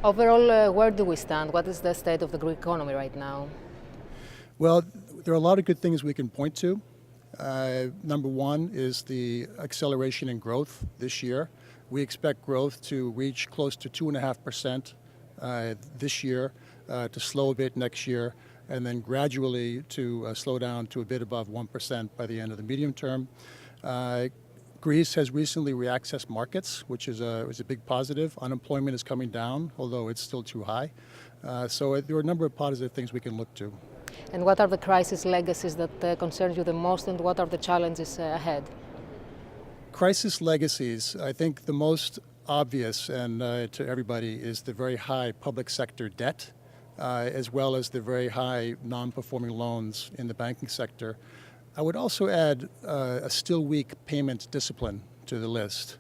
Overall, where do we stand? What is the state of the Greek economy right now? Well, there are a lot of good things we can point to. Number one is the acceleration in growth this year. We expect growth to reach close to 2.5% this year, to slow a bit next year, and then gradually to slow down to a bit above 1% by the end of the medium term. Greece has recently reaccessed markets, which is a big positive. Unemployment is coming down, although it's still too high. So there are a number of positive things we can look to. And what are the crisis legacies that concern you the most, and what are the challenges ahead? Crisis legacies, I think the most obvious and to everybody is the very high public sector debt, as well as the very high non-performing loans in the banking sector. I would also add a still weak payment discipline to the list,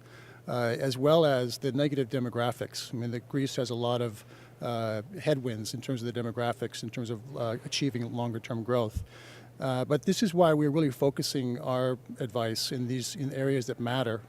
as well as the negative demographics. I mean, Greece has a lot of headwinds in terms of the demographics, in terms of achieving longer-term growth. But this is why we're really focusing our advice in areas that matter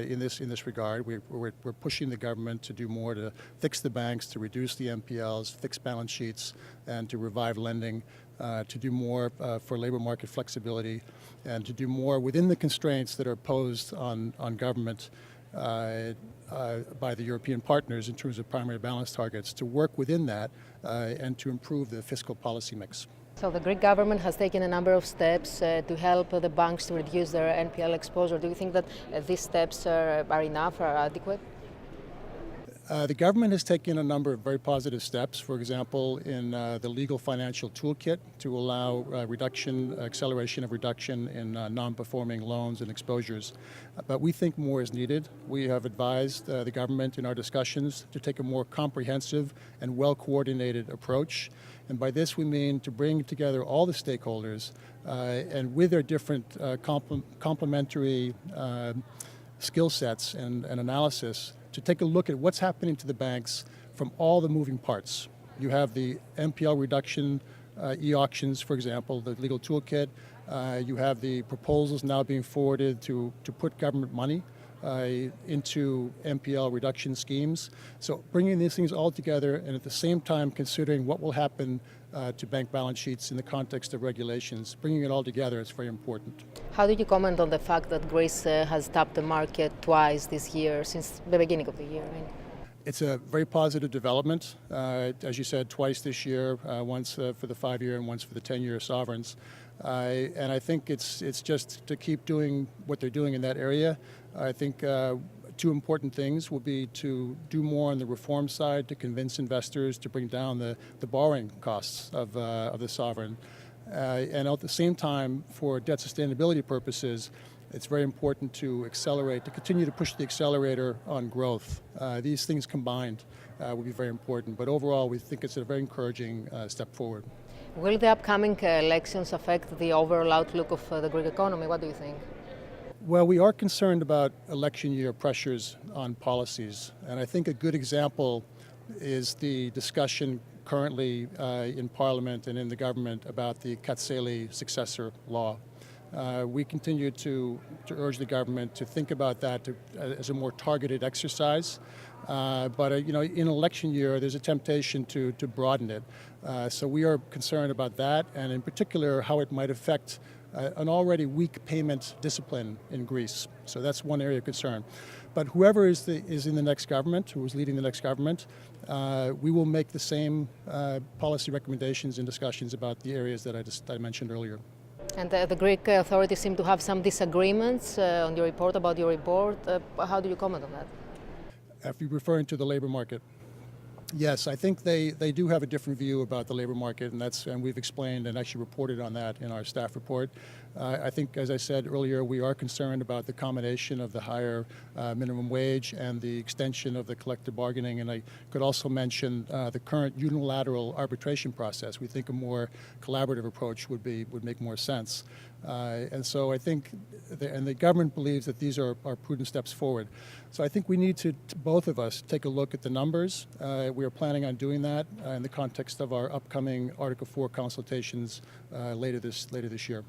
in this regard. We're pushing the government to do more to fix the banks, to reduce the NPLs, fix balance sheets, and to revive lending, to do more for labor market flexibility, and to do more within the constraints that are posed on government by the European partners in terms of primary balance targets, to work within that and to improve the fiscal policy mix. So the Greek government has taken a number of steps to help the banks to reduce their NPL exposure. Do you think that these steps are enough, are adequate? The government has taken a number of very positive steps, for example, in the legal financial toolkit to allow acceleration of reduction in non-performing loans and exposures. But we think more is needed. We have advised the government in our discussions to take a more comprehensive and well-coordinated approach. And by this we mean to bring together all the stakeholders and with their different complementary skill sets and analysis, to take a look at what's happening to the banks from all the moving parts. You have the NPL reduction e-auctions, for example, the legal toolkit. You have the proposals now being forwarded to put government money into NPL reduction schemes. So bringing these things all together and at the same time considering what will happen to bank balance sheets in the context of regulations, bringing it all together is very important. How do you comment on the fact that Greece has tapped the market twice this year, since the beginning of the year? It's a very positive development. As you said, twice this year, once for the 5-year and once for the 10-year sovereigns. And I think it's just to keep doing what they're doing in that area. I think two important things will be to do more on the reform side to convince investors to bring down the borrowing costs of the sovereign. And at the same time, for debt sustainability purposes, it's very important to continue to push the accelerator on growth. These things combined will be very important. But overall, we think it's a very encouraging step forward. Will the upcoming elections affect the overall outlook of the Greek economy? What do you think? Well, we are concerned about election year pressures on policies. And I think a good example is the discussion currently in Parliament and in the government about the Katseli successor law. We continue to urge the government to think about that as a more targeted exercise. But in election year, there's a temptation to broaden it. So we are concerned about that, and in particular, how it might affect an already weak payment discipline in Greece. So that's one area of concern. But whoever is in the next government, who is leading the next government, we will make the same policy recommendations and discussions about the areas that I mentioned earlier. And the Greek authorities seem to have some disagreements on your report, about your report. How do you comment on that? If you're referring to the labor market, yes, I think they do have a different view about the labor market, and we've explained and actually reported on that in our staff report. I think, as I said earlier, we are concerned about the combination of the higher minimum wage and the extension of the collective bargaining. And I could also mention the current unilateral arbitration process. We think a more collaborative approach would make more sense. And so I think, the government believes that these are prudent steps forward. So I think we need to both of us take a look at the numbers. We are planning on doing that in the context of our upcoming Article 4 consultations later this year.